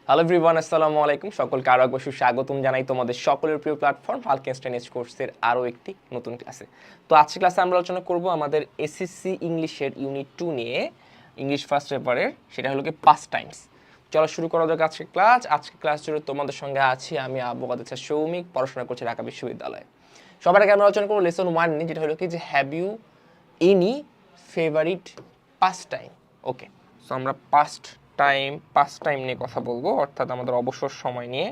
Hello everyone, আসসালামু আলাইকুম। সকলকে আরও একবার সুস্বাগতম জানাই তোমাদের সকলের প্রিয় প্ল্যাটফর্ম 𝐿𝐶 কোর্সের আরও একটি নতুন ক্লাসে। তো আজকে ক্লাসে আমরা আলোচনা করব আমাদের এসএসসি ইংলিশের ইউনিট 2 নিয়ে, ইংলিশ ফার্স্ট পেপারের, সেটা হলো কি পাস্ট টাইমস। চলো শুরু করা যাক আজকে ক্লাস। আজকে ক্লাস জুড়ে তোমাদের সঙ্গে আছি আমি আবু কাদের সৌমিক, পড়াশোনা করছি ঢাকা বিশ্ববিদ্যালয়ে। সবার আগে আমরা আলোচনা করবো লেসন 1 নিয়ে, যেটা হলো কি যে have you any favourite pastime. Okay, so আমরা পাস্ট টাইম নিয়ে কথা বলবো, অর্থাৎ আমাদের অবসর সময় নিয়ে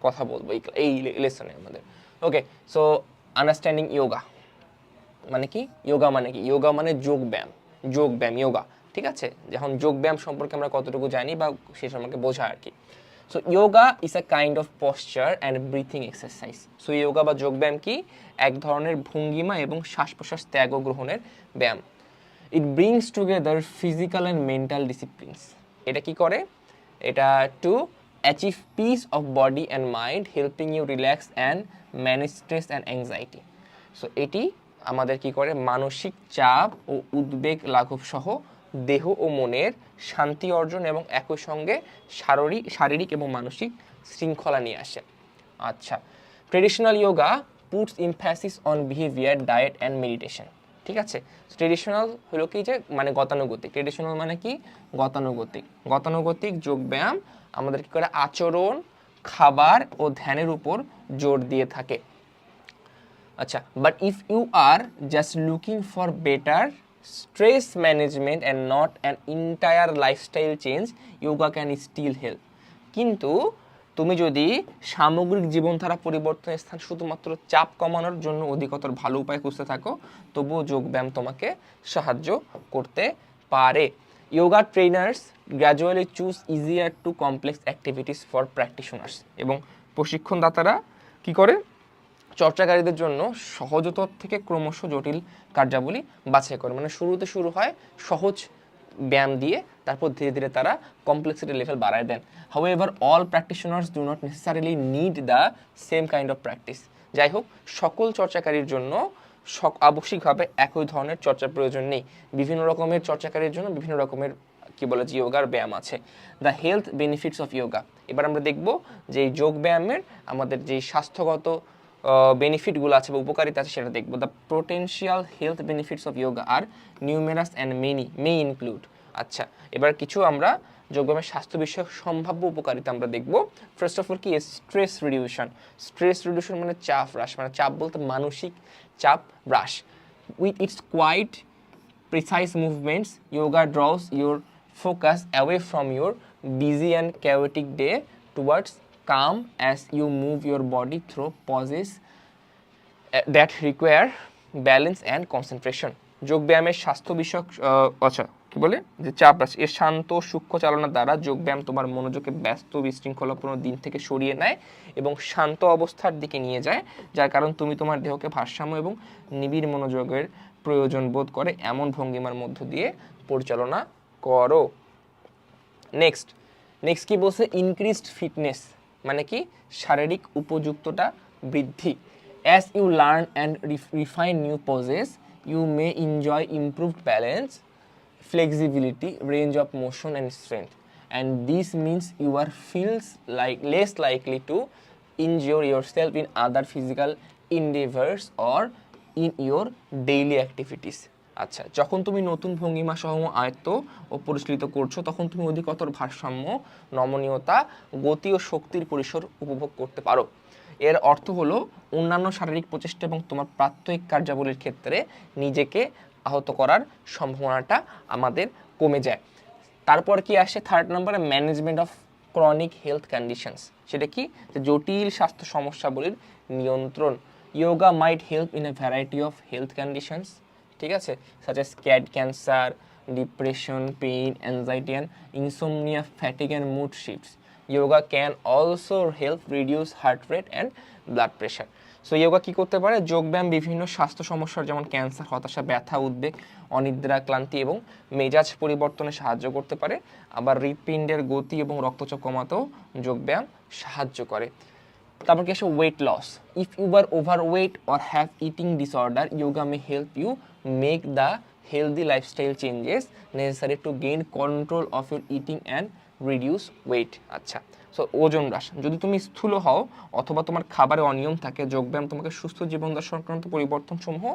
কথা বলবো এই লেসনে আমাদের। ওকে, সো আন্ডারস্ট্যান্ডিং ইয়োগা মানে কি? ইয়োগা মানে যোগব্যায়াম, ইয়োগা। ঠিক আছে, যখন যোগব্যায়াম সম্পর্কে আমরা কতটুকু জানি বা সে সম্পর্কে বোঝা আর কি। So yoga is a kind of posture and breathing exercise. So yoga বা যোগব্যায়াম কি? এক ধরনের ভঙ্গিমা এবং শ্বাস প্রশ্বাস ত্যাগ ও গ্রহণের ব্যায়াম। It brings together physical and mental disciplines. এটা কি করে? এটা to achieve peace of body and mind, helping you relax and manage stress and anxiety. So এটি আমাদের কি করে? মানসিক চাপ ও উদ্বেগ লাঘব সহ দেহ ও মনের শান্তি অর্জন এবং একই সঙ্গে শারীরিক এবং মানসিক শৃঙ্খলা নিয়ে আসে। আচ্ছা, traditional yoga puts emphasis on behaviour, diet and meditation. ঠিক আছে, ট্রেডিশনাল হলো কি যে মানে গতানুগতিক। ট্রেডিশনাল মানে কি? গতানুগতিক যোগব্যায়াম আমাদের কি করে? আচরণ, খাবার ও ধ্যানের উপর জোর দিয়ে থাকে। আচ্ছা, but if you are just looking for better stress management and not an entire lifestyle change, yoga can still help. কিন্তু তুমি যদি সামগ্রিক জীবনধারা পরিবর্তনের স্থান শুধুমাত্র চাপ কমানোর জন্য অধিকতর ভালো উপায় খুঁজতে থাকো, তবুও যোগব্যায়াম তোমাকে সাহায্য করতে পারে। Yoga trainers gradually choose easier two complex activities for practitioners. এবং প্রশিক্ষণদাতারা কি করে? চর্চাকারীদের জন্য সহজতর থেকে ক্রমশ জটিল কার্যাবলী বাছাই করে। মানে শুরুতে শুরু হয় সহজ ব্যায়াম দিয়ে, তারপর ধীরে ধীরে তারা কমপ্লেক্সিটি লেভেল বাড়ায় দেন। However all practitioners do not necessarily need the same kind of practice. যাই হোক, সকল চর্চাকারীর জন্য আবশ্যিকভাবে একই ধরনের চর্চার প্রয়োজন নেই। বিভিন্ন রকমের চর্চাকারীর জন্য বিভিন্ন রকমের কি বলে যে ইয়োগার ব্যায়াম আছে। The health benefits of yoga. এবার আমরা দেখব যে এই যোগ ব্যায়ামের আমাদের যে স্বাস্থ্যগত বেনিফিটগুলো আছে বা উপকারিতা আছে সেটা দেখবো। The potential health benefits of yoga are numerous and may include. আচ্ছা, এবার কিছু আমরা যোগব্যায়ামের স্বাস্থ্য বিষয়ক সম্ভাব্য উপকারিতা আমরা দেখব। ফার্স্ট অফ অল কি? স্ট্রেস রিডিউশন মানে চাপ হ্রাস, মানে চাপ বলতে মানসিক চাপ হ্রাস। With its quite precise movements, yoga draws your focus away from your busy and chaotic day towards calm as you move your body through poses that require balance and concentration. যোগব্যায়ামের স্বাস্থ্য বিষয়ক আচ্ছা কি বলে যে চাপ হ্রাস, এর শান্ত সূক্ষ্ম চালনার দ্বারা যোগব্যায়াম তোমার মনোযোগকে ব্যস্ত বিশৃঙ্খলাপূর্ণ দিন থেকে সরিয়ে নেয় এবং শান্ত অবস্থার দিকে নিয়ে যায়, যার কারণ তুমি তোমার দেহকে ভারসাম্য এবং নিবিড় মনোযোগের প্রয়োজন বোধ করে এমন ভঙ্গিমার মধ্য দিয়ে পরিচালনা করো। নেক্সট কি বলছে? ইনক্রিজড ফিটনেস মানে কি? শারীরিক উপযুক্ততা বৃদ্ধি। As you learn and refine new poses, you may enjoy improved balance, flexibility, range of motion and strength, and this means you are feels like less likely to injure yourself in other physical endeavors or in your daily activities. আচ্ছা, যখন তুমি নতুন ভঙ্গিমা সহ আয়ত্ত ও পরিচালিত করছো, তখন তুমি অধিকতর ভারসাম্য, নমনীয়তা, গতি ও শক্তির পরিসর উপভোগ করতে পারো। এর অর্থ হলো অন্যান্য শারীরিক প্রচেষ্টা এবং তোমার প্রাত্যহিক কার্যাবলীর ক্ষেত্রে নিজেকে আহত করার সম্ভাবনাটা আমাদের কমে যায়। তারপর কি আসে? থার্ড নম্বরে management of chronic health conditions. সেটা কি? যে জটিল স্বাস্থ্য সমস্যাগুলির নিয়ন্ত্রণ। Yoga might help in a variety of health conditions. ঠিক আছে, such as cancer, depression, pain, anxiety and insomnia, fatigue and mood shifts. Yoga can also help reduce heart rate and blood pressure. So yoga কী করতে পারে? যোগব্যায়াম বিভিন্ন স্বাস্থ্য সমস্যার যেমন ক্যান্সার, হতাশা, ব্যথা, উদ্বেগ, অনিদ্রা, ক্লান্তি এবং মেজাজ পরিবর্তনে সাহায্য করতে পারে। আবার হৃৎপিণ্ডের গতি এবং রক্তচাপ কমাতেও যোগব্যায়াম সাহায্য করে। তারপর কি আসে? Weight loss. If you are overweight or have eating disorder, yoga may help you make the healthy lifestyle changes necessary to gain control of your eating and reduce weight. আচ্ছা, সো ওজন হ্রাস, যদি তুমি স্থূল হও অথবা তোমার খাবারে অনিয়ম থাকে, যোগব্যায়াম তোমাকে সুস্থ জীবনধারা সংক্রান্ত পরিবর্তনসমূহ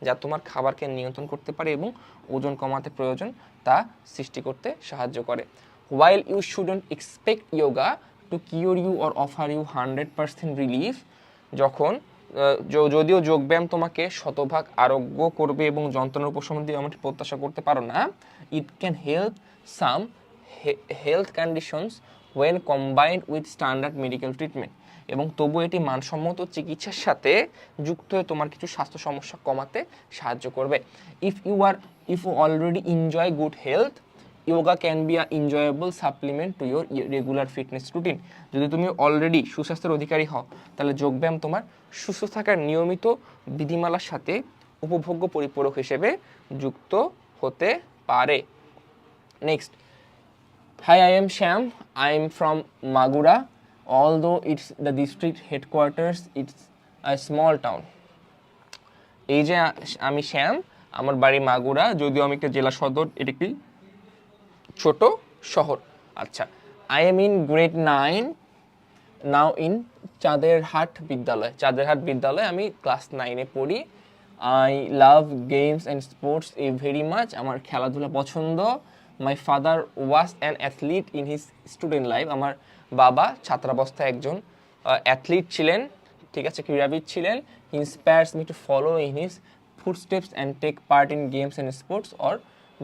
যা তোমার খাবারকে নিয়ন্ত্রণ করতে পারে এবং ওজন কমাতে প্রয়োজন তা সৃষ্টি করতে সাহায্য করে। While you shouldn't expect yoga to cure you or offer you 100% relief, যদিও যোগব্যায়াম তোমাকে শতভাগ আরোগ্য করবে এবং যন্ত্রণার উপশম দিয়ে আমরা প্রত্যাশা করতে পারো না, it can help some health conditions when combined with standard medical treatment, এবং তবু এটি মানসম্মত চিকিৎসার সাথে যুক্ত হয়ে তোমার কিছু স্বাস্থ্য সমস্যা কমাতে সাহায্য করবে। If you already enjoy good health, yoga can be an enjoyable supplement to your regular fitness routine. যদি তুমি অলরেডি সুস্বাস্থ্যের অধিকারী হও তাহলে যোগব্যায়াম তোমার সুস্থ থাকার নিয়মিত বিধিমালার সাথে উপভোগ্য পরিপূরক হিসেবে যুক্ত হতে পারে। Next, Hi, I am Sham. I am from Magura. Although it's the district headquarters, it's a small town. এই যে আমি শ্যাম, আমার বাড়ি মাগুরা, যদিও আমি একটা জেলা সদর, এটি একটি ছোট শহর। আচ্ছা, I am in grade 9 now in Chanderhat বিদ্যালয় আমি ক্লাস 9-এ পড়ি। I love games and sports very much, আমার খেলাধুলা পছন্দ। My father was an athlete in his student life, আমার বাবা ছাত্রাবস্থায় একজন অ্যাথলিট ছিলেন, ঠিক আছে, ক্রীড়াবিদ ছিলেন। He inspires me to follow in his footsteps and take part in games and sports or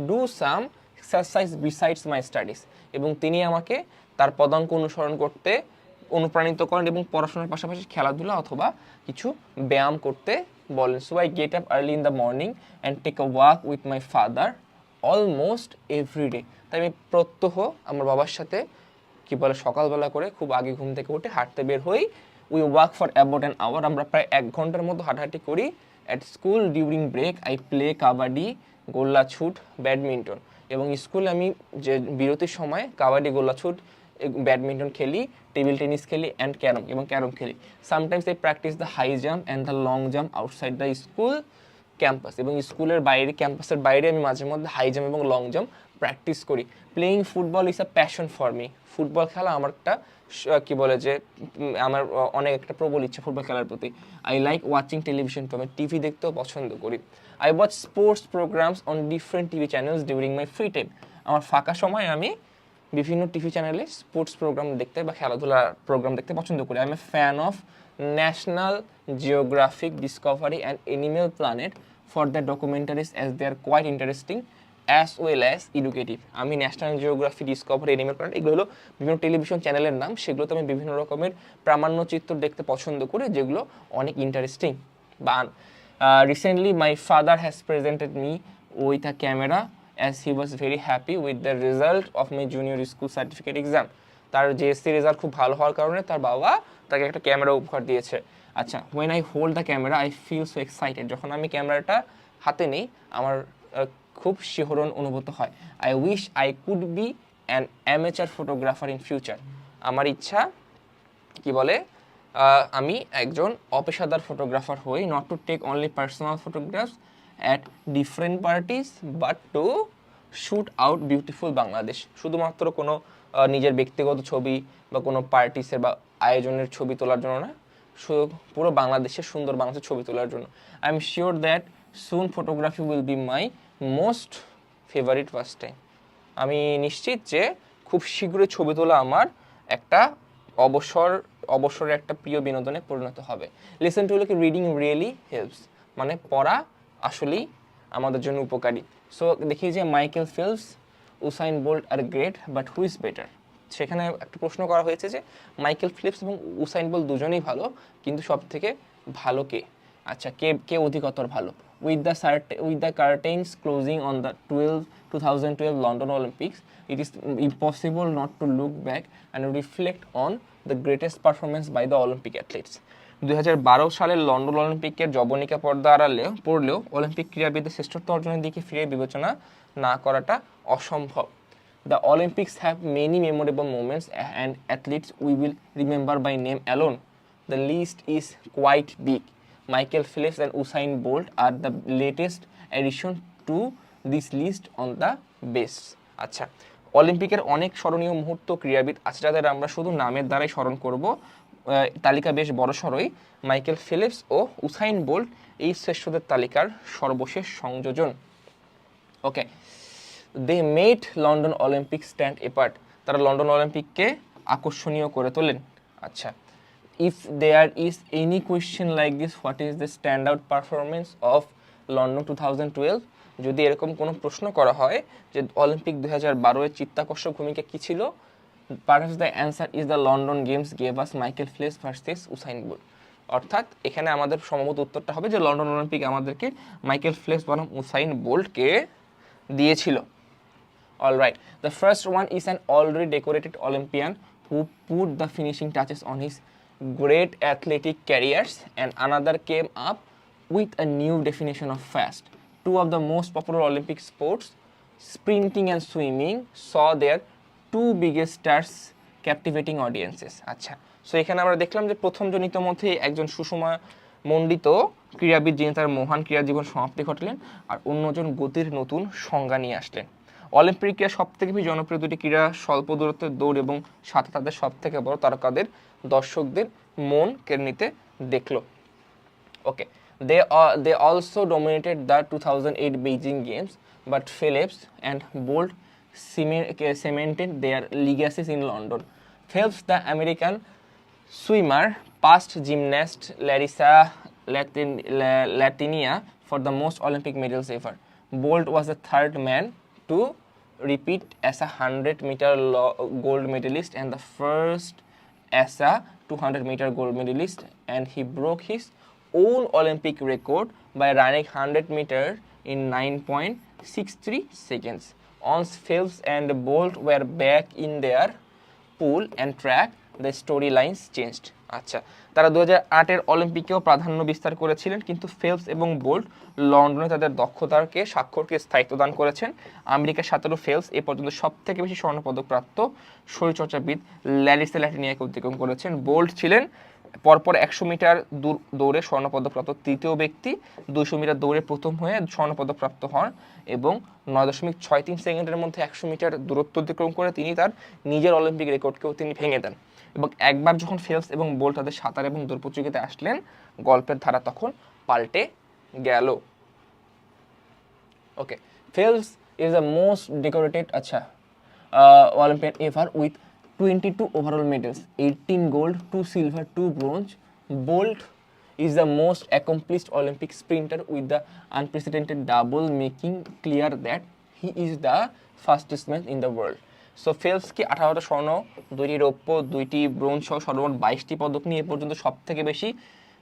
do some exercise besides my studies, এবং তিনি আমাকে তার পদাঙ্ক অনুসরণ করতে অনুপ্রাণিত করেন এবং পড়াশোনার পাশাপাশি খেলাধুলা অথবা কিছু ব্যায়াম করতে বলেন। So I get up early in the morning and take a walk with my father almost everyday. তাই আমি প্রত্যহ আমার বাবার সাথে সকালবেলা করে খুব আগে ঘুম থেকে উঠে হাঁটতে বের হই। We walk for about an hour, আমরা প্রায় 1 ঘন্টার মতো হাঁটাহাঁটি করি। At school during break I play kabaddi, গোল্লা ছুট, ব্যাডমিন্টন, এবং স্কুলে আমি যে বিরতির সময় কাবাডি, গোল্লা ছুট, ব্যাডমিন্টন খেলি, টেবিল টেনিস খেলি অ্যান্ড ক্যারম খেলি। Sometimes I practise the high jump and the long jump outside the school campus, এবং স্কুলের বাইরে, ক্যাম্পাসের বাইরে আমি মাঝে মধ্যে হাই জাম্প এবং লং জাম্প প্র্যাকটিস করি। Playing football is a passion for me, football খেলা আমার একটা আমার অনেক একটা প্রবল ইচ্ছা ফুটবল খেলার প্রতি। আই লাইক ওয়াচিং টেলিভিশন, তো আমি টিভি দেখতেও পছন্দ করি। I watch sports programs on different TV channels during my free time, আমার ফাঁকা সময় আমি বিভিন্ন টিভি চ্যানেলে স্পোর্টস প্রোগ্রাম দেখতে বা খেলাধুলার প্রোগ্রাম দেখতে পছন্দ করি। I am a fan of National Geographic, Discovery and Animal Planet for the documentaries as they are quite interesting as well as educative. আমি National Geographic, Discovery, Animal Planet, এগুলো হলো বিভিন্ন টেলিভিশন চ্যানেলের নাম, সেগুলোতে আমি বিভিন্ন রকমের প্রামাণ্যচিত্র দেখতে পছন্দ করি যেগুলো অনেক ইন্টারেস্টিং। বা recently my father has presented me with a camera as he was very happy with the result of my junior school certificate exam. তার JSC রেজাল্ট খুব ভালো হওয়ার কারণে তার বাবা তাকে একটা ক্যামেরা উপহার দিয়েছে। আচ্ছা, when I hold the camera I feel so excited, যখন আমি ক্যামেরাটা হাতে নিই আমার খুব শিহরণ অনুভূত হয়। I wish I could be an amateur photographer in future. আমার ইচ্ছা আমি একজন অপেশাদার ফটোগ্রাফার হই, not to take only personal photographs at different parties but to shoot out beautiful Bangladesh, শুধুমাত্র কোনো নিজের ব্যক্তিগত ছবি বা কোনো পার্টিসের বা আয়োজনের ছবি তোলার জন্য না, পুরো বাংলাদেশের সুন্দর বাংলাদেশের ছবি তোলার জন্য। I am sure that soon photography will be my most favourite first time. আমি নিশ্চিত যে খুব শীঘ্রই ছবি তোলা আমার একটা অবসরের একটা প্রিয় বিনোদনে পরিণত হবে। Listen to reading really helps, মানে পড়া আসলেই আমাদের জন্য উপকারী। সো দেখি যে Michael Phelps, Usain Bolt are great but who is better. সেখানে একটা প্রশ্ন করা হয়েছে যে মাইকেল ফেলপস এবং উসাইন বোল্ট দুজনেই ভালো, কিন্তু সব থেকে ভালো কে? আচ্ছা, কে অধিকতর ভালো? With the curtains closing on the 2012 London Olympics, it is impossible not to look back and reflect on the greatest performance by the Olympic athletes. 2012 সালের লন্ডন অলিম্পিকের জবনিকা পর্দা পড়লেও অলিম্পিক ক্রীড়াবিদদের শ্রেষ্ঠত্ব অর্জনের দিকে ফিরে বিবেচনা না করাটা অসম্ভব। The Olympics have many memorable moments and athletes we will remember by name alone. The list is quite big. Michael Phelps and Usain Bolt are the latest addition to this list on the best. আচ্ছা, অলিম্পিকের অনেক স্মরণীয় মুহূর্ত ক্রীড়াবিদ আছে যাদের আমরা শুধু নামের দ্বারাই স্মরণ করব। তালিকা বেশ বড়সড়ই। মাইকেল ফেলিপস ও উসাইন বোল্ট এই শ্রেষ্ঠদের তালিকার সর্বশেষ সংযোজন। Okay, they made London Olympic stand apart, তারা লন্ডন অলিম্পিককে আকর্ষণীয় করে তোলেন। আচ্ছা, if there is any question like this, what is the stand out performance of London 2012, যদি এরকম কোনো প্রশ্ন করা হয় যে অলিম্পিক 2012 এর চিত্তাকর্ষক ভূমিকা কী ছিল, perhaps the answer is the London games gave us Michael Phelps versus Usain Bolt. অর্থাৎ এখানে আমাদের সম্ভবত উত্তরটা হবে যে লন্ডন অলিম্পিক আমাদেরকে মাইকেল ফেলিপস বনাম উসাইন বোল্টকে দিয়েছিল। Alright, the first one is an already decorated Olympian who put the finishing touches on his great athletic careers, and another came up with a new definition of fast. Two of the most popular Olympic sports, sprinting and swimming, saw their two biggest stars captivating audiences. আচ্ছা, so এখানে আমরা দেখলাম যে প্রথম জনিত মধ্যে একজন সুষমা মণ্ডিত ক্রীড়াবিদ যিনি তার মহান ক্রীড়া জীবন সমাপ্তি ঘটালেন, আর অন্যজন গতির নতুন সংজ্ঞা নিয়ে আসলেন। অলিম্পিক ক্রীড়া সব থেকে বেশি জনপ্রিয় দুটি ক্রীড়া স্বল্প দূরত্বের দৌড় এবং সাথে তাদের সব থেকে বড় তারকাদের দর্শকদের মন কেড়ে নিতে দেখলো। ওকে, they also dominated the 2008 Beijing Games, but Phelps and Bolt cemented their legacies in London. Phelps, the American swimmer, passed gymnast Larissa Latinia for the most Olympic medals ever. Bolt was the third man to repeat as a 100-meter gold medalist and the first as a 200-meter gold medalist, and he broke his own Olympic record by running 100 meters in 9.63 seconds. Once Phelps and Bolt were back in their pool and track, the storylines changed. আচ্ছা, তারা 2008-এর অলিম্পিকেও প্রাধান্য বিস্তার করেছিলেন, কিন্তু Phelps এবং bolt লন্ডনে তাদের দক্ষতাকে স্বাক্ষরকে স্থায়িত্ব দান করেছেন। আমেরিকার 17 ফেলপস এ পর্যন্ত সব থেকে বেশি স্বর্ণপদক প্রাপ্ত শরীরচর্চাবিদ ল্যারিসা ল্যাটিনিয়াকে অতিক্রম করেছেন। বোল্ট ছিলেন পরপর 100 মিটার দৌড়ে স্বর্ণপদকপ্রাপ্ত তৃতীয় ব্যক্তি, 200 মিটার দৌড়ে প্রথম হয়ে স্বর্ণপদকপ্রাপ্ত হন এবং 9.63 সেকেন্ডের মধ্যে 100 মিটার দূরত্ব অতিক্রম করে তিনি তার নিজের অলিম্পিক রেকর্ডকেও তিনি ভেঙে দেন। এবং একবার যখন ফেলপস এবং বোল্ট তাদের সাঁতার এবং দৌড় প্রতিযোগিতায় আসলেন, গল্পের ধারা তখন পাল্টে গেল। Okay, Phelps is the most decorated Olympian ever with 22 overall medals, 18 gold, 2 silver, 2 bronze. Bolt is the most accomplished Olympic sprinter with the unprecedented double, making clear that he is the fastest man in the world. So ফেলপসকে 18টা স্বর্ণ, 2টি রৌপ্য, 2টি bronze সহ সর্বমোট 22টি পদক নিয়ে এ পর্যন্ত সব থেকে বেশি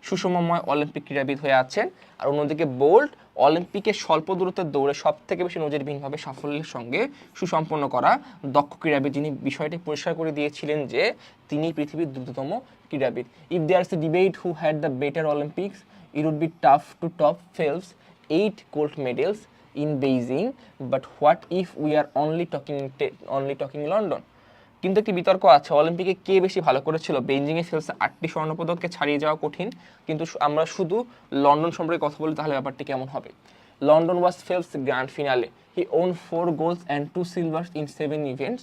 সুষমময় অলিম্পিক ক্রীড়াবিদ হয়ে আছেন। আর অন্যদিকে বোল্ট অলিম্পিকে স্বল্প দূরত্বের দৌড়ে সব থেকে বেশি নজিরবিহীনভাবে সাফল্যের সঙ্গে সুসম্পন্ন করা দক্ষ ক্রীড়াবিদ, যিনি বিষয়টি পরিষ্কার করে দিয়েছিলেন যে তিনি পৃথিবীর দ্রুততম ক্রীড়াবিদ। If there is a debate who had the better Olympics, it would be tough to top Phelps 8 gold medals in Beijing, but what if we are only talking London? কিন্তু একটি বিতর্ক আছে, অলিম্পিকে কে বেশি ভালো করেছিল। বেইজিংয়ে ফেলপস 8টি স্বর্ণপদককে ছাড়িয়ে যাওয়া কঠিন, কিন্তু আমরা শুধু লন্ডন সম্পর্কে কথা বলি তাহলে ব্যাপারটি কেমন হবে। London was Phelps grand finale, he won 4 golds and 2 silvers in 7 events,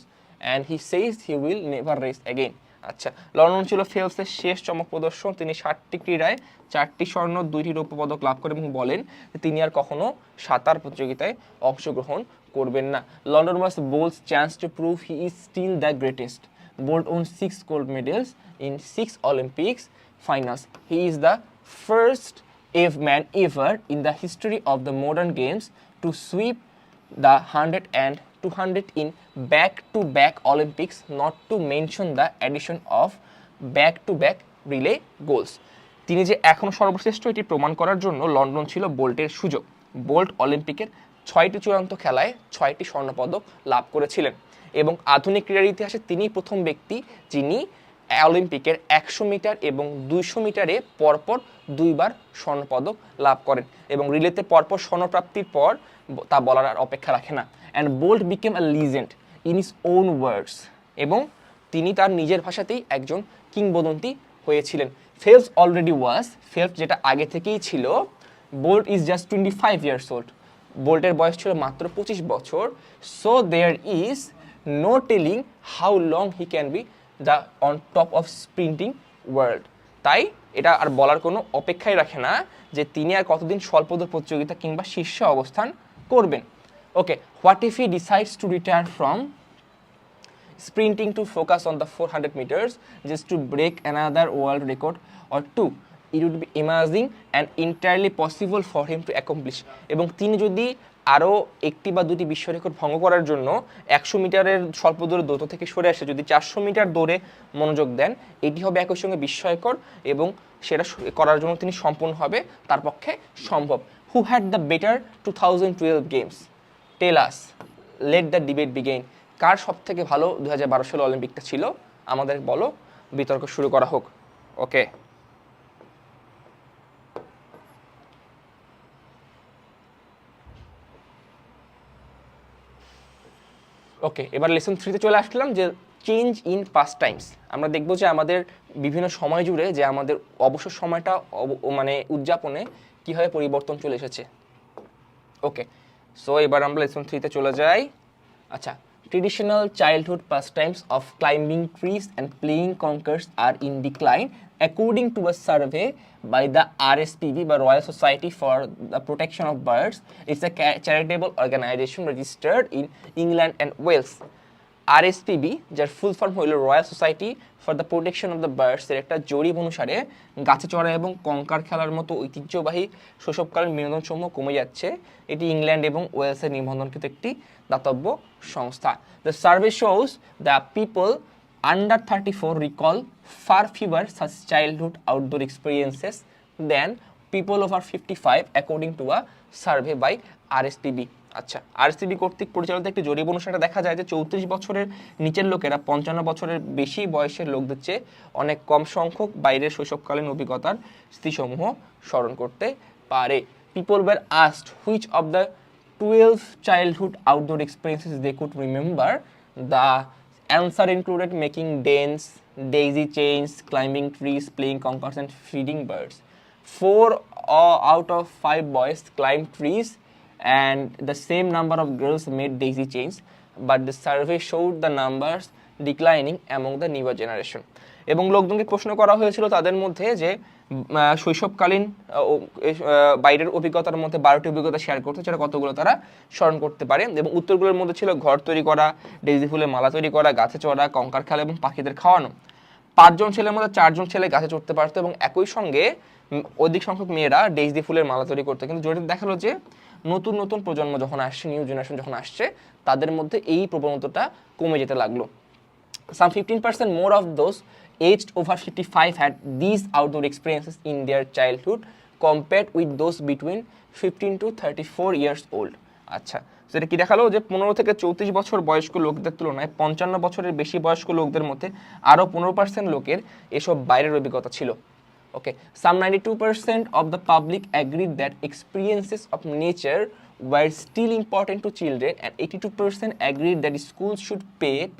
and he says he will never race again. আচ্ছা, লন্ডন ছিল ফেলপসের শেষ চমক প্রদর্শন। তিনি 60টি ক্রীড়ায় 4টি স্বর্ণ, 2টি রৌপ্য পদক লাভ করেন এবং বলেন যে তিনি আর কখনো সাঁতার প্রতিযোগিতায় অংশগ্রহণ করবেন না। London was Bolt's chance to prove he is still the greatest. Bolt won 6 gold medals in 6 Olympics finals. He is the first man ever in the history of the modern games to sweep the 100 and 200 in back-to-back Olympics, not to mention the addition of back-to-back relay goals. তিনি যে এখনও সর্বশ্রেষ্ঠ এটি প্রমাণ করার জন্য London ছিল বোল্টের সুযোগ। বোল্ট অলিম্পিকের 6টি চূড়ান্ত খেলায় 6টি স্বর্ণপদক লাভ করেছিলেন এবং আধুনিক ক্রীড়ার ইতিহাসে তিনিই প্রথম ব্যক্তি যিনি অলিম্পিকের 100 মিটার এবং 200 মিটারে পরপর 2বার স্বর্ণপদক লাভ করেন এবং রিলেতে পরপর স্বর্ণপ্রাপ্তির পর তা বলার আর অপেক্ষা রাখে না। And Bolt became a legend in his own words, এবং তিনি তার নিজের ভাষাতেই একজন কিংবদন্তি হয়েছিলেন। ফেলপস অলরেডি ওয়াজ, ফেলপস যেটা আগে থেকেই ছিল। Bolt is just 25 years old. বোল্টের বয়স ছিল মাত্র 25 বছর। So there is no telling how long he can be the on top of sprinting world. তাই এটা আর বলার কোনো অপেক্ষাই রাখে না যে তিনি আর কতদিন স্বল্পদূর প্রতিযোগিতা কিংবা শীর্ষে অবস্থান করবেন। Okay, what if he decides to retire from sprinting to focus on the 400 meters just to break another world record or two? It would be amazing and entirely possible for him to accomplish. এবং তিনি যদি আরও একটি বা দুটি বিশ্ব record ভঙ্গ করার জন্য 100 মিটারের স্বল্প দূরে দৌড় থেকে সরে আসে যদি 400 মিটার দৌড়ে মনোযোগ দেন, এটি হবে একই সঙ্গে বিস্ময়কর এবং সেটা করার জন্য তিনি সম্পূর্ণ হবে তার পক্ষে সম্ভব। Who had the better 2012 games? Tell us. Let the debate begin. কার সব থেকে ভালো 2012 সালের অলিম্পিকটা ছিল? আমাদের বলো, বিতর্ক শুরু করা হোক। ওকে, ওকে, এবার লেসন 3তে চলে আসলাম যে চেঞ্জ ইন পাস্ট টাইমস। আমরা দেখব যে আমাদের বিভিন্ন সময় জুড়ে যে আমাদের অবসর সময়টা মানে উদযাপনে কীভাবে পরিবর্তন চলে এসেছে। ওকে, সো এবার আমরা লেসন 3তে চলে যাই। আচ্ছা, traditional childhood pastimes of climbing trees and playing conkers are in decline according to a survey by the RSPB by Royal Society for the Protection of Birds. It's a charitable organization registered in England and Wales. RSPB, যার full form হইল royal society for the protection of the birds, এর একটা জরিপ অনুসারে গাছে চড়া এবং কঙ্কার খেলার মতো ঐতিহ্যবাহী শৈশবকালীন বিনোদনসমূহ কমে যাচ্ছে। এটি ইংল্যান্ড এবং ওয়েলসের নিবন্ধনকৃত একটি দাতব্য সংস্থা। The survey shows the people under 34 recall far fewer such childhood outdoor experiences than people over 55 according to a survey by RSPB। আচ্ছা, RSPB কর্তৃক পরিচালিত একটি জরিপ অনুসারে দেখা যায় যে 34 বছরের নিচের লোকেরা 55 বছরের বেশি বয়সের লোকদের চেয়ে অনেক কম সংখ্যক বাইরের শৈশবকালীন অভিজ্ঞতার স্মৃতিসমূহ স্মরণ করতে পারে। People were asked which of the 12 childhood outdoor experiences they could remember. The answer included making dens, daisy chains, climbing trees, playing conkers and feeding birds. 4 out of 5 boys climbed trees and the same number of girls made daisy chains, but the survey showed the numbers declining among the newer generation. এবং লোকজনকে প্রশ্ন করা হয়েছিল তাদের মধ্যে যে শৈশবকালীন বাইরের অভিজ্ঞতার মধ্যে 12টি অভিজ্ঞতা শেয়ার করতে, সেটা কতগুলো তারা স্মরণ করতে পারে। এবং উত্তরগুলোর মধ্যে ছিল ঘর তৈরি করা, ডেইজি ফুলের মালা তৈরি করা, গাছে চড়া, কঙ্কার খেলা এবং পাখিদের খাওয়ানো। 5 জন ছেলের মধ্যে 4 জন ছেলে গাছে চড়তে পারতো এবং একই সঙ্গে অধিক সংখ্যক মেয়েরা ডেইজি ফুলের মালা তৈরি করতো। কিন্তু জরিপ দেখালো যে নতুন নতুন প্রজন্ম যখন আসছে, নিউ জেনারেশন যখন আসছে, তাদের মধ্যে এই প্রবণতাটা কমে যেতে লাগলো। Some 15% more of those aged over 55 had these outdoor experiences in their childhood compared with those between 15 to 34 years old. আচ্ছা, সেটা কি দেখালো যে 15 থেকে 34 বছর বয়স্ক লোকদের তুলনায় 55 বছরের বেশি বয়স্ক লোকদের মধ্যে আরও 15% লোকের এসব বাইরের অভিজ্ঞতা ছিল। Okay, some 92% of the public agreed that experiences of nature were still important to children and 82% agreed that schools should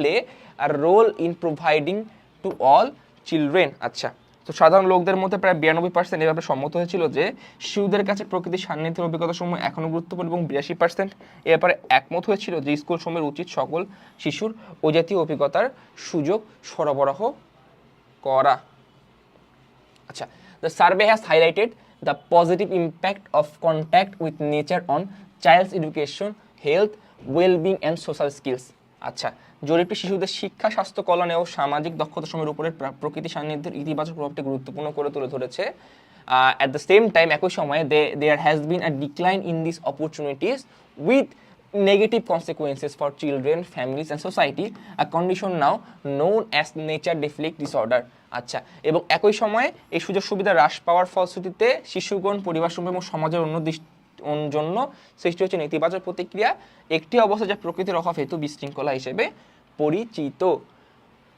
play a role in providing to all children. আচ্ছা, তো সাধারণ লোকদের মধ্যে প্রায় 92% এভাবে সম্মত হয়েছিল যে শিশুদের কাছে প্রকৃতির সান্নিধ্যের অভিজ্ঞতা সমূহ এখনও গুরুত্বপূর্ণ এবং 82% এ ব্যাপারে একমত হয়েছিল যে স্কুল সমূহের উচিত সকল শিশুর ওই জাতীয় অভিজ্ঞতার সুযোগ সরবরাহ করা। আচ্ছা, the survey has highlighted the positive impact of contact with nature on child's education, health, well-being and social skills. আচ্ছা, জরিপটি শিশুদের শিক্ষা, স্বাস্থ্য, কল্যাণ ও সামাজিক দক্ষতা সমূহের উপরে প্রকৃতি সান্নিধ্যের ইতিবাচক প্রভাবটি গুরুত্বপূর্ণ করে তুলে ধরেছে। At the same time, একই সময়ে there has been a decline in these opportunities with negative consequences for children, families and society, a condition now known as nature defect disorder. আচ্ছা, এবং একই সময়ে এই সুযোগ সুবিধা হ্রাস পাওয়ার ফলশ্রুতিতে শিশুগণ, পরিবার সমূহ এবং সমাজের জন্য সৃষ্টি হচ্ছে নেতিবাচক প্রতিক্রিয়া, একটি অবস্থা যা প্রকৃতির অভাব হেতু বিশৃঙ্খলা হিসেবে পরিচিত।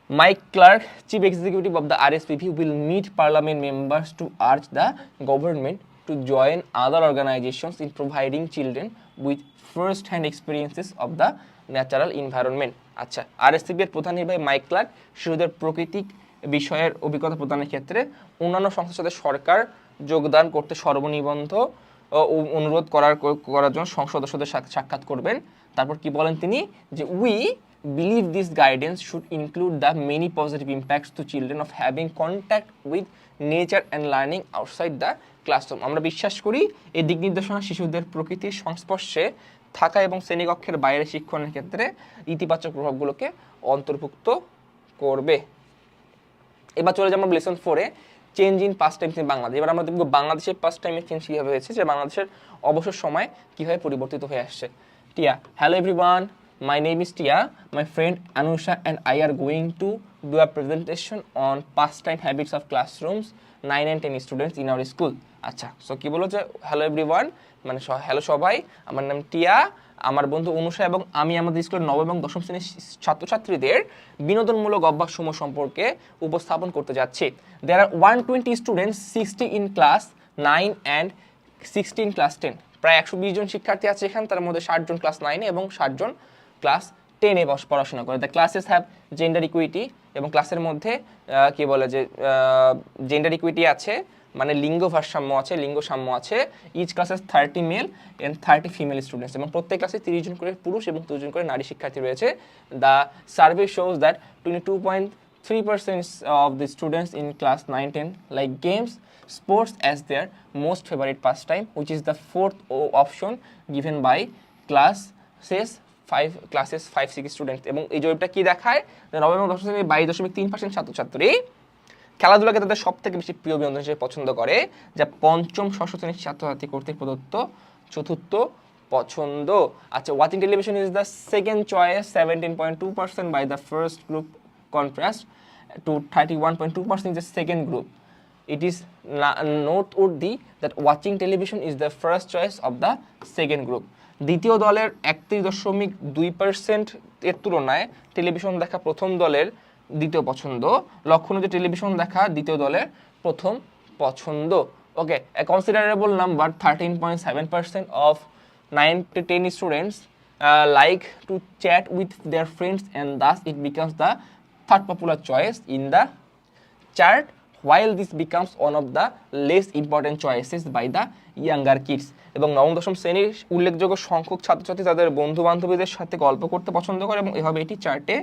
Mike Clark, Chief Executive of the RSPB, will meet Parliament members to urge the government to join other organizations in providing children with first-hand experiences of the natural environment. আচ্ছা, RSPB এর প্রধান নির্বাহী মাইক ক্লার্ক শিশুদের প্রাকৃতিক বিষয়ের অভিজ্ঞতা প্রদানের ক্ষেত্রে অন্যান্য সংস্থার সাথে সরকার যোগদান করতে সর্বনিবন্ধ অনুরোধ করার জন্য সংসদ সদস্যদের সাথে সাক্ষাৎ করবেন। তারপর কি বলেন তিনি, যে we believe this guidance should include the many positive impacts to children of having contact with nature and learning outside the classroom. আমরা বিশ্বাস করি এই দিক নির্দেশনা শিশুদের প্রকৃতির সংস্পর্শে থাকা এবং শ্রেণীকক্ষের বাইরে শিক্ষণের ক্ষেত্রে ইতিবাচক প্রভাবগুলোকে অন্তর্ভুক্ত করবে। এবার চলে যাবো লেসন 4-এ, change in past times in Bangladesh. এবার আমরা দেখব বাংলাদেশের পাস্ট টাইমের চেঞ্জ কীভাবে হয়েছে, যে বাংলাদেশের অবসর সময় কীভাবে পরিবর্তিত হয়ে আসছে। টিয়া, hello everyone, my name is Tia. My friend Anusha and I are going to do a presentation on pastime habits of classrooms 9 and 10 students in our school. আচ্ছা, সো কি বলো যে হ্যালো এভরিওয়ান, মানে হ্যালো সবাই, আমার নাম টিয়া, আমার বন্ধু অনুষা এবং আমি আমাদের স্কুলের নবম এবং দশম শ্রেণীর ছাত্রছাত্রীদের বিনোদনমূলক অভ্যাসসমূহ সম্পর্কে উপস্থাপন করতে যাচ্ছি। There are 120 students, 60 in class 9 and 60 in class 10. প্রায় 120 জন শিক্ষার্থী আছে এখানে, তার মধ্যে 60 জন ক্লাস 9 এবং 60 জন ক্লাস 10-এ পড়াশোনা করে। The classes have gender equity, এবং ক্লাসের মধ্যে কি বলে যে জেন্ডার ইকুইটি আছে, মানে লিঙ্গ ভারসাম্য আছে, লিঙ্গ সাম্য আছে। Each classes 30 male and 30 female students, এবং প্রত্যেক ক্লাসে 30 জন করে পুরুষ এবং 2 জন করে নারী শিক্ষার্থী রয়েছে। The survey shows that 22.3% of the students in class 9-10 like games, sports as their most favorite pastime, which is the fourth option given by classes 5-6 students. এবং এই জরিপটা কি দেখায়, নবম এবং দশম শ্রেণীর 22.3% ছাত্রছাত্রী খেলাধুলাকে তাদের সব থেকে বেশি প্রিয় বিনোদন হিসেবে পছন্দ করে, যা পঞ্চম ষষ্ঠ শ্রেণীর ছাত্রছাত্রী কর্তৃক প্রদত্ত চতুর্থ পছন্দ। আচ্ছা, watching television is the second choice 17.2% by the first group, contrast to 31.2% in the second group. It is noteworthy that watching television is the first choice of the second group. দ্বিতীয় দলের 31.2% এর তুলনায় টেলিভিশন দেখা প্রথম দলের দ্বিতীয় পছন্দ। লক্ষণীয় যে টেলিভিশন দেখা দ্বিতীয় দলের প্রথম পছন্দ। ওকে, a considerable number 13.7% of 9 to 10 students like to chat with their friends, and thus it becomes the third popular choice in the chart, while this becomes one of the less important choices by the younger kids. এবং নবম দশম শ্রেণীর উল্লেখযোগ্য সংখ্যক ছাত্রছাত্রী তাদের বন্ধু বান্ধবীদের সাথে গল্প করতে পছন্দ করে, এবং এভাবে এটি চার্টে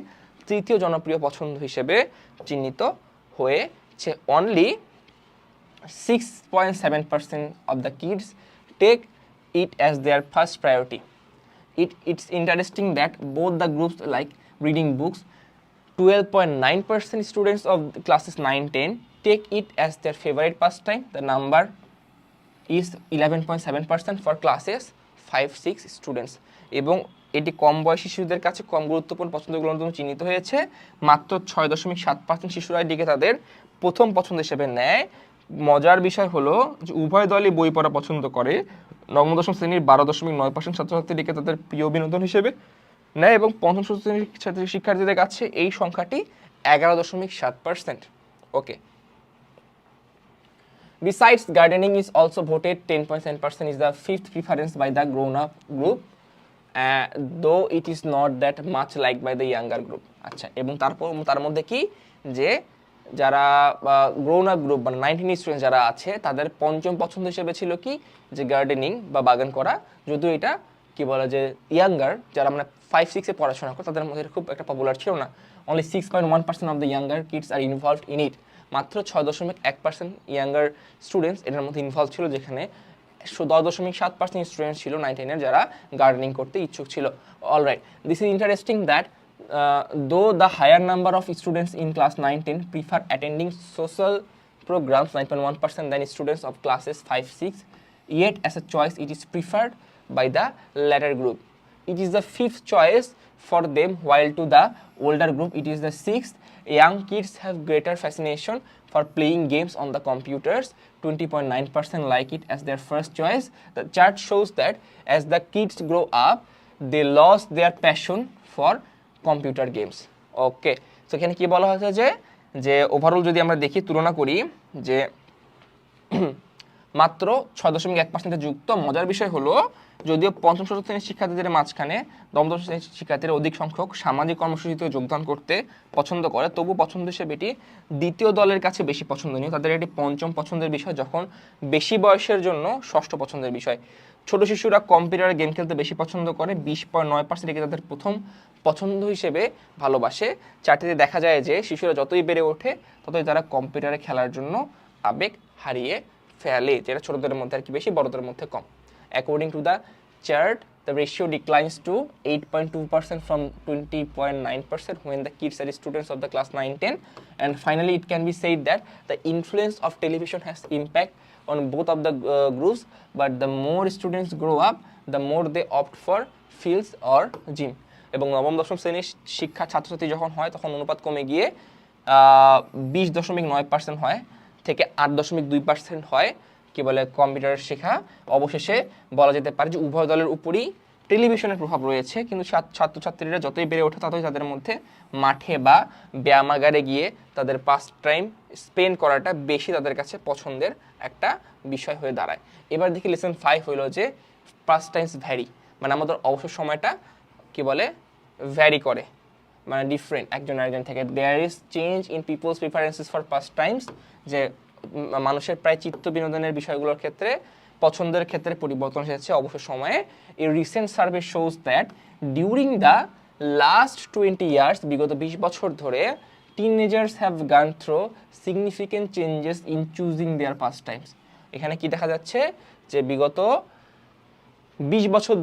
তৃতীয় জনপ্রিয় পছন্দ হিসেবে চিহ্নিত হয়েছে। Only 6.7% of the kids take it as their first priority. It's interesting that both the groups like reading books. 12.9% students of classes 9-10 take it as their favorite pastime. The number is 11.7% for classes 5-6 students. এবং এটি কম বয়সী শিশুদের কাছে কম গুরুত্বপূর্ণ পছন্দগুলোর জন্য চিহ্নিত হয়েছে। মাত্র 6.7% শিশুরা এটিকে তাদের প্রথম পছন্দ হিসেবে নেয়। মজার বিষয় হলো যে উভয় দলই বই পড়া পছন্দ করে। নবম দশম শ্রেণীর 12.9% ছাত্রছাত্রী এটিকে তাদের প্রিয় বিনোদন হিসেবে নেয়, এবং পঞ্চম ষষ্ঠ শ্রেণীর শিক্ষার্থীদের কাছে এই সংখ্যাটি 11.7%। ওকে, besides gardening is also voted 10.7% is the fifth preference by the grown-up group, though it is not that much liked by the younger group. আচ্ছা, এবং তার মধ্যে কি যে যারা গ্রোন আপ গ্রুপ মানে 19 স্টুডেন্ট যারা আছে তাদের পঞ্চম পছন্দ হিসেবে ছিল কি যে গার্ডেনিং বা বাগান করা, যদিও এটা কি বলে যে ইয়াঙ্গার যারা মানে 5-6 এ পড়াশোনা করে তাদের মধ্যে খুব একটা পপুলার ছিল না। Only 6.1% of the younger kids are involved in it. মাত্র 6.1% ইয়াঙ্গার স্টুডেন্টস এটার মধ্যে ইনভলভ ছিল, যেখানে 10.7% স্টুডেন্ট ছিল 9-10 যারা গার্ডেনিং করতে ইচ্ছুক ছিল। Alright, this is interesting that though the higher number of students in class 9-10 prefer attending social programs 9.1% than students of classes 5-6, yet as a choice it is preferred by the latter group. It is the fifth choice for them, while to the older group it is the sixth. Young kids have greater fascination for playing games on the computers. 20.9% like it as their first choice. The chart shows that as the kids grow up, they lost their passion for computer games. ওকে, তো এখানে কি বলা হয়েছে যে overall যদি আমরা দেখি তুলনা করি যে মাত্র 6.1% যুক্ত। মজার বিষয় হলো যদিও পঞ্চম ষষ্ঠ শ্রেণীর শিক্ষার্থীদের মাঝখানে দশম শ্রেণীর শিক্ষার্থীরা অধিক সংখ্যক সামাজিক কর্মসূচিতে যোগদান করতে পছন্দ করে, তবু পছন্দ হিসেবে এটি দ্বিতীয় দলের কাছে বেশি পছন্দনীয়। তাদের এটি পঞ্চম পছন্দের বিষয়, যখন বেশি বয়সের জন্য ষষ্ঠ পছন্দের বিষয়। ছোট শিশুরা কম্পিউটারে গেম খেলতে বেশি পছন্দ করে, 20.9% একে তাদের প্রথম পছন্দ হিসেবে ভালোবাসে। চারটিতে দেখা যায় যে শিশুরা যতই বেড়ে ওঠে ততই তারা কম্পিউটারে খেলার জন্য আবেগ হারিয়ে ফেলে, যেটা ছোটদের মধ্যে আর কি বেশি, বড়দের মধ্যে কম। According to the chart, the ratio declines to 8.2% from 20.9% when the kids are students of the class 9-10. And finally, it can be said that the influence of television has impact on both of the groups, but the more students grow up, the more they opt for fields or gym. এবং নবম দশম শ্রেণীর শিক্ষা ছাত্রছাত্রী যখন হয় তখন অনুপাত কমে গিয়ে 20.9% হয় থেকে 8.2% হয় কি বলে কম্পিউটার শেখা। অবশেষে বলা যেতে পারে যে উভয় দলের উপরই টেলিভিশনের প্রভাব রয়েছে, কিন্তু ছাত্রছাত্রীরা যতই বেড়ে ওঠে ততই তাদের মধ্যে মাঠে বা ব্যায়ামাগারে গিয়ে তাদের পাস্ট টাইম স্পেন্ড করাটা বেশি তাদের কাছে পছন্দের একটা বিষয় হয়ে দাঁড়ায়। এবার দেখি লেসন 5 হলো যে পাস্ট টাইমস ভ্যারি, মানে আমাদের অবসর সময়টা কি বলে ভ্যারি করে, মানে ডিফারেন্ট একজন আরেকজন থেকে। There is change in people's preferences for pastimes, যে মানুষের প্রায় চিত্ত বিনোদনের বিষয়গুলোর ক্ষেত্রে পছন্দের ক্ষেত্রে পরিবর্তন এসেছে অবসর সময়ে। A recent survey shows that during the last 20 years, বিগত 20 বছর ধরে, teenagers have gone through significant changes in choosing their pastimes. এখানে কি দেখা যাচ্ছে যে বিগত 20 বছর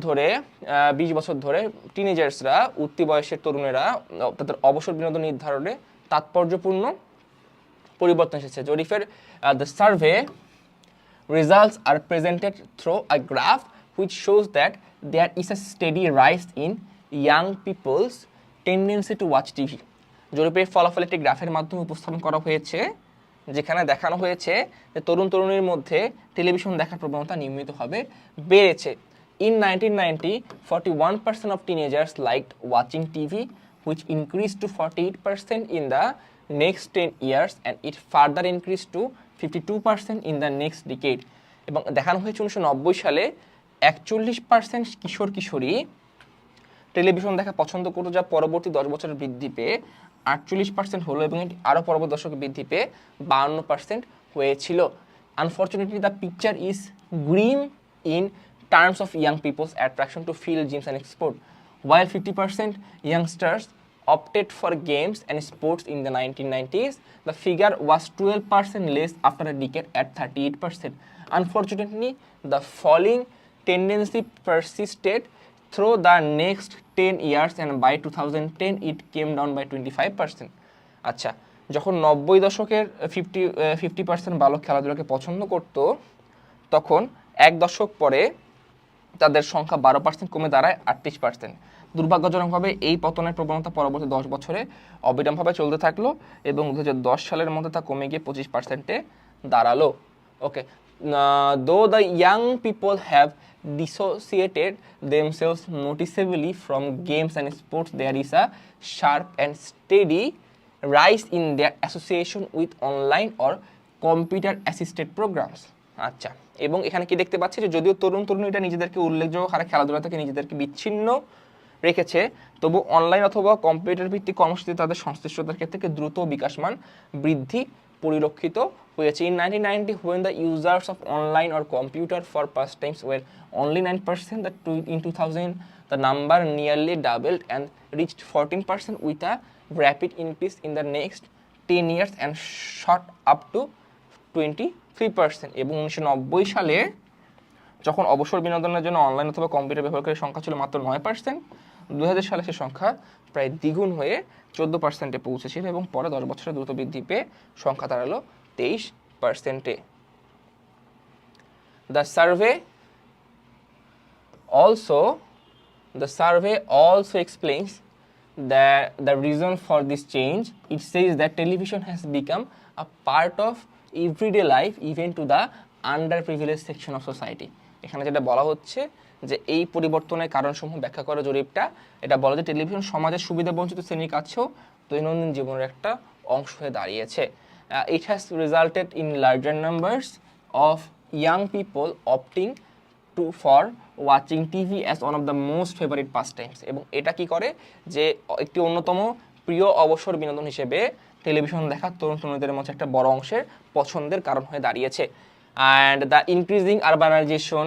ধরে টিনেজার্সরা, উঠতি বয়সের তরুণেরা তাদের অবসর বিনোদন নির্ধারণে তাৎপর্যপূর্ণ পরিবর্তন এসেছে। জরিফের the survey results are presented through a graph which shows that there is a steady rise in young people's tendency to watch TV. জরিপের ফলাফল একটি গ্রাফের মাধ্যমে উপস্থাপন করা হয়েছে, যেখানে দেখানো হয়েছে যে তরুণ তরুণীর মধ্যে টেলিভিশন দেখার প্রবণতা নিয়মিতভাবে বেড়েছে। In 1990, 41% of teenagers liked watching TV, which increased to 48% in the next 10 years, and it further increased to 52% in the next decade. এবং দেখানো হয়েছে 1990 সালে 41% কিশোর কিশোরী টেলিভিশন দেখা পছন্দ করতো, যা পরবর্তী 10 বছরের বৃদ্ধি পেয়ে 48% হলো, এবং এটি আরও পরবর্তী দশকে বৃদ্ধি পেয়ে 52% হয়েছিল। Unfortunately, the picture is grim in terms of young people's attraction to field gyms and sport. While 50% youngsters opted for games and sports in the 1990s, the figure was 12% less after a decade at 38%. Unfortunately, the falling tendency persisted through the next 10 years, and by 2010 it came down by 25%. আচ্ছা, যখন 90 দশকের 50% বালক খেলাধুলাকে পছন্দ করত, তখন এক দশক পরে তাদের সংখ্যা 12% কমে দাঁড়ায় 38%। দুর্ভাগ্যজনকভাবে এই পতনের প্রবণতা পরবর্তী 10 বছরে অবিরামভাবে চলতে থাকলো, এবং 2010 সালের মধ্যে তা কমে গিয়ে 25%-এ দাঁড়ালো। ওকে, দো the young people have dissociated themselves noticeably from games and sports, there is a sharp and steady rise in their association with online or computer assisted programs. আচ্ছা, এবং এখানে কি দেখতে পাচ্ছি যে যদিও তরুণ তরুণীরা নিজেদেরকে উল্লেখযোগ্য হারে খেলাধুলা থেকে নিজেদেরকে বিচ্ছিন্ন রেখেছে, তবু অনলাইন অথবা কম্পিউটার ভিত্তিক কর্মসূচিতে তাদের সংশ্লিষ্টতার ক্ষেত্রে দ্রুত বিকাশমান বৃদ্ধি পরিলক্ষিত হয়েছে। In 1990, when the users of online or computer for pastimes were only 9%, in 2000 the number nearly doubled and reached 14%, with a rapid increase in the next 10 years and shot up to 23%. এবং 1990 সালে যখন অবসর বিনোদনের জন্য online অথবা computer ব্যবহারকারীর সংখ্যা ছিল মাত্র 9%, 2000 সালে সে সংখ্যা প্রায় দ্বিগুণ হয়ে 14%-এ পৌঁছেছিল, এবং পরে 10 বছরে দ্রুত বৃদ্ধি পেয়ে সংখ্যা দাঁড়ালো 23%-এ। The survey also explains the reason for this change. It says that television has become a part of everyday life, even to the underprivileged section of society. এখানে যেটা বলা হচ্ছে যে এই পরিবর্তনের কারণসমূহ ব্যাখ্যা করে জরিপটা, এটা বলে যে টেলিভিশন সমাজের সুবিধাবঞ্চিত শ্রেণীর কাছেও দৈনন্দিন জীবনের একটা অংশ হয়ে দাঁড়িয়েছে। It has resulted in larger numbers of young people opting to for watching TV as one of the most favorite pastimes এবং এটা কি করে যে একটি অন্যতম প্রিয় অবসর বিনোদন হিসেবে টেলিভিশন দেখা তরুণ তরুণীদের মধ্যে একটা বড় অংশের পছন্দের কারণ হয়ে দাঁড়িয়েছে and the increasing urbanisation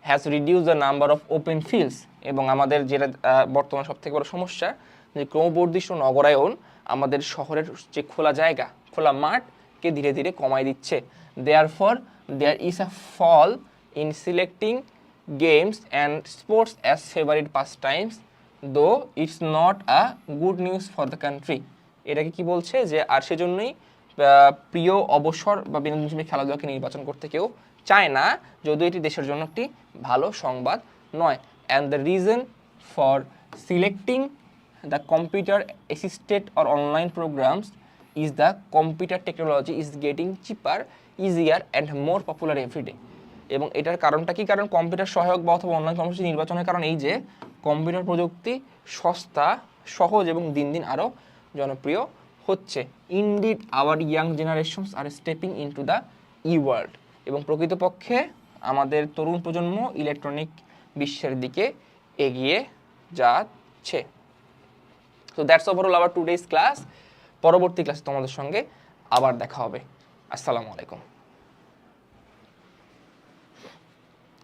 has reduce the number of open fields এবং আমাদের যেটা বর্তমান সবথেকে বড় সমস্যা যে ক্রমবর্ধিষ্ণু নগরায়ন আমাদের শহরের যে খোলা জায়গা খোলা মাঠকে ধীরে ধীরে কমায় দিচ্ছে therefore there is a fall in selecting games and sports as favorite pastimes though it's not a good news for the country এটাকে কি বলছে যে আর সেজন্যই প্রিয় অবসর বা বিনোদন হিসেবে খেলাধুলাকে নির্বাচন করতে কেউ চায় না যদিও এটি দেশের জন্য একটি ভালো সংবাদ নয় and the reason for selecting the computer assisted or online programs is the computer technology is getting cheaper easier and more popular every day এবং এটার কারণটা কি কারণ কম্পিউটার সহায়ক বা অথবা অনলাইন কর্মসূচি নির্বাচনের কারণ এই যে কম্পিউটার প্রযুক্তি সস্তা সহজ এবং দিন দিন আরও জনপ্রিয় হচ্ছে indeed our young generations are stepping into the e world এবং প্রকৃতপক্ষে আমাদের তরুণ প্রজন্ম ইলেকট্রনিক বিশ্বের দিকে এগিয়ে যাচ্ছে so that's overall hour today's class পরবর্তী ক্লাসে তোমাদের সঙ্গে আবার দেখা হবে আসসালামু আলাইকুম